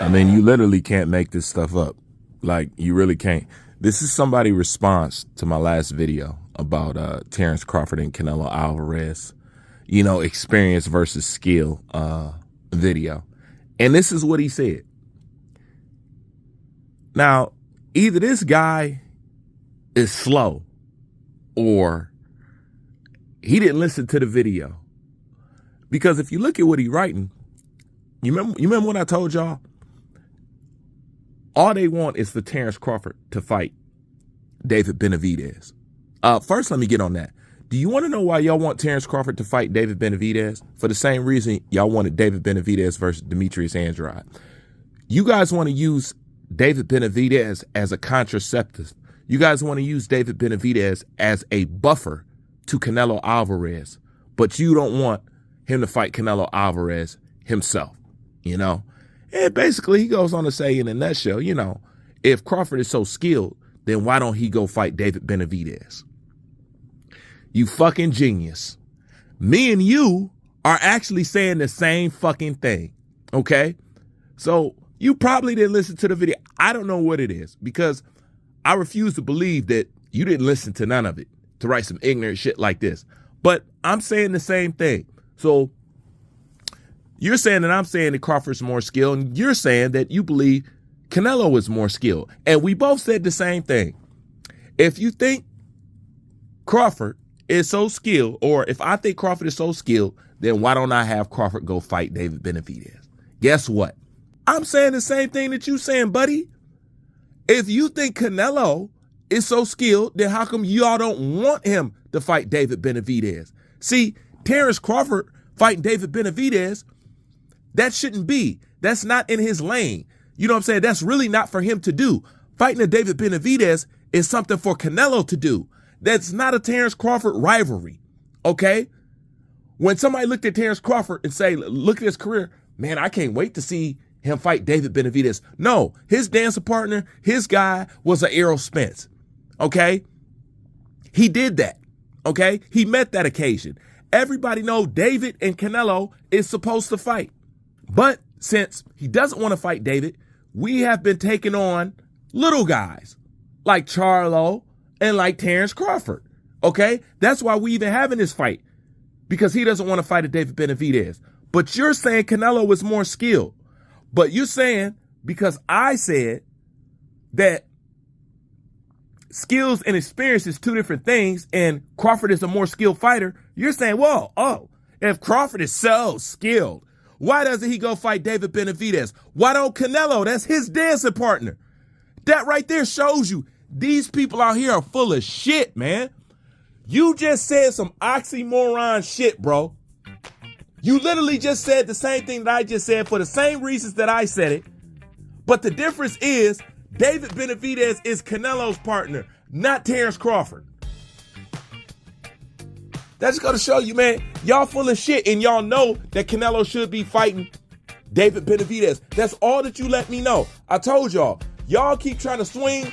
I mean, you literally can't make this stuff up. Like, you really can't. This is somebody's response to my last video about Terrence Crawford and Canelo Alvarez, experience versus skill video. And this is what he said. Now, either this guy is slow or he didn't listen to the video. Because if you look at what he's writing, you remember when I told y'all? All they want is for Terrence Crawford to fight David Benavidez. First, let me get on that. Do you want to know why y'all want Terrence Crawford to fight David Benavidez? For the same reason y'all wanted David Benavidez versus Demetrius Andrade. You guys want to use David Benavidez as a contraceptive. You guys want to use David Benavidez as a buffer to Canelo Alvarez, but you don't want him to fight Canelo Alvarez himself, And basically, he goes on to say in a nutshell, if Crawford is so skilled, then why don't he go fight David Benavidez? You fucking genius. Me and you are actually saying the same fucking thing, okay? So you probably didn't listen to the video. I don't know what it is, because I refuse to believe that you didn't listen to none of it to write some ignorant shit like this. But I'm saying the same thing. So you're saying that I'm saying that Crawford's more skilled, and you're saying that you believe Canelo is more skilled. And we both said the same thing. If you think Crawford is so skilled, or if I think Crawford is so skilled, then why don't I have Crawford go fight David Benavidez? Guess what? I'm saying the same thing that you're saying, buddy. If you think Canelo is so skilled, then how come y'all don't want him to fight David Benavidez? See, Terrence Crawford fighting David Benavidez, that shouldn't be. That's not in his lane. You know what I'm saying? That's really not for him to do. Fighting a David Benavidez is something for Canelo to do. That's not a Terrence Crawford rivalry, okay? When somebody looked at Terrence Crawford and say, look at his career, man, I can't wait to see him fight David Benavidez. No, his dancing partner, his guy was a Errol Spence, okay? He did that, okay? He met that occasion. Everybody know David and Canelo is supposed to fight. But since he doesn't want to fight David, we have been taking on little guys like Charlo and like Terrence Crawford, okay? That's why we even having this fight, because he doesn't want to fight a David Benavidez. But you're saying Canelo is more skilled. But you're saying, because I said that skills and experience is two different things and Crawford is a more skilled fighter, you're saying, if Crawford is so skilled, why doesn't he go fight David Benavidez? Why don't Canelo? That's his dancing partner. That right there shows you these people out here are full of shit, man. You just said some oxymoron shit, bro. You literally just said the same thing that I just said for the same reasons that I said it. But the difference is David Benavidez is Canelo's partner, not Terrence Crawford. That's going to show you, man, y'all full of shit, and y'all know that Canelo should be fighting David Benavidez. That's all that you let me know. I told y'all keep trying to swing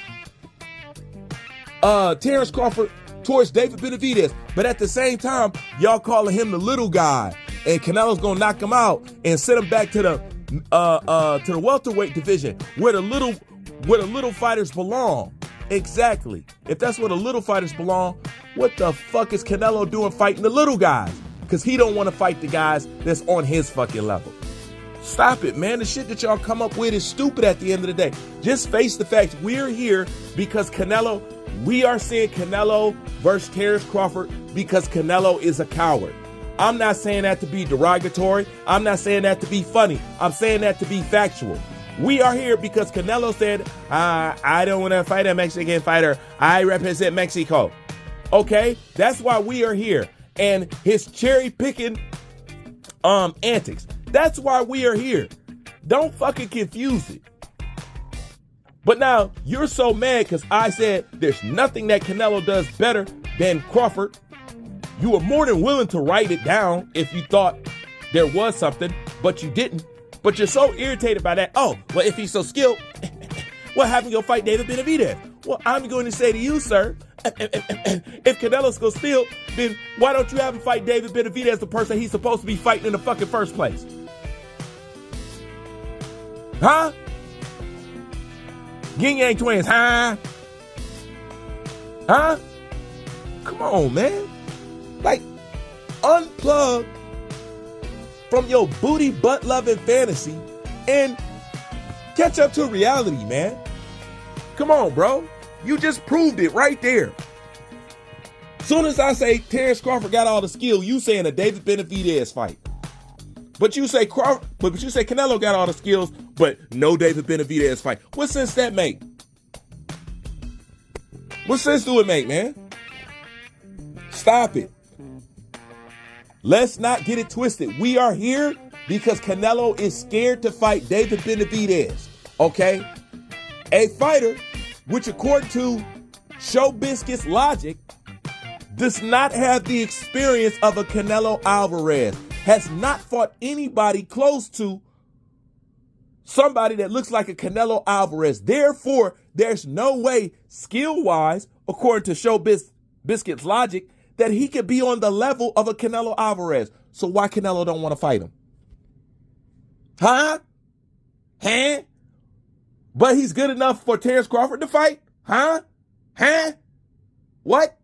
Terrence Crawford towards David Benavidez, but at the same time, y'all calling him the little guy, and Canelo's going to knock him out and send him back to the welterweight division where the little fighters belong. Exactly. If that's where the little fighters belong, what the fuck is Canelo doing fighting the little guys? Because he don't want to fight the guys that's on his fucking level. Stop it, man. The shit that y'all come up with is stupid at the end of the day. Just face the facts. We're here because we are seeing Canelo versus Terrence Crawford because Canelo is a coward. I'm not saying that to be derogatory. I'm not saying that to be funny. I'm saying that to be factual. We are here because Canelo said, I don't want to fight a Mexican fighter. I represent Mexico. Okay? That's why we are here. And his cherry picking antics. That's why we are here. Don't fucking confuse it. But now you're so mad because I said there's nothing that Canelo does better than Crawford. You were more than willing to write it down if you thought there was something, but you didn't. But you're so irritated by that. Oh, well, if he's so skilled, well, have him go fight David Benavidez. Well, I'm going to say to you, sir, if Canelo's so skilled, then why don't you have him fight David Benavidez, the person he's supposed to be fighting in the fucking first place? Huh? Yin Yang Twins, huh? Huh? Come on, man. Like, unplug from your booty butt loving fantasy and catch up to reality, man. Come on, bro. You just proved it right there. Soon as I say Terrence Crawford got all the skill, you saying a David Benavidez fight. But you say Canelo got all the skills, but no David Benavidez fight. What sense that make? What sense do it make, man? Stop it. Let's not get it twisted. We are here because Canelo is scared to fight David Benavidez, okay? A fighter, which according to Show Biscuit's logic, does not have the experience of a Canelo Alvarez, has not fought anybody close to somebody that looks like a Canelo Alvarez. Therefore, there's no way, skill-wise, according to Show Biscuit's logic, that he could be on the level of a Canelo Alvarez. So why Canelo don't want to fight him? Huh? Huh? But he's good enough for Terrence Crawford to fight? Huh? Huh? What?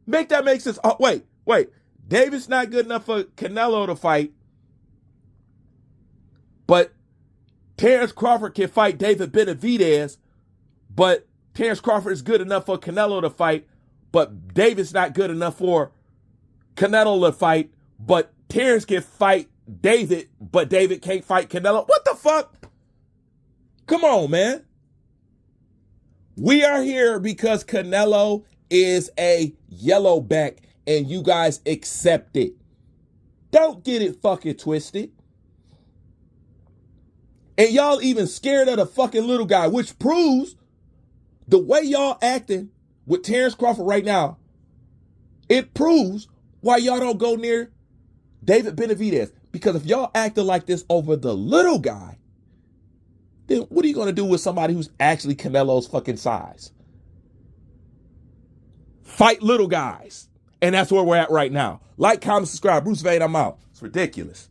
Make that make sense. Oh, wait. David's not good enough for Canelo to fight, but Terrence Crawford can fight David Benavidez, but Terrence Crawford is good enough for Canelo to fight, but David's not good enough for Canelo to fight, but Terrence can fight David, but David can't fight Canelo. What the fuck? Come on, man. We are here because Canelo is a yellowback and you guys accept it. Don't get it fucking twisted. And y'all even scared of the fucking little guy, which proves the way y'all acting with Terrence Crawford right now, it proves why y'all don't go near David Benavidez. Because if y'all acting like this over the little guy, then what are you going to do with somebody who's actually Canelo's fucking size? Fight little guys. And that's where we're at right now. Like, comment, subscribe. Bruce Vane, I'm out. It's ridiculous.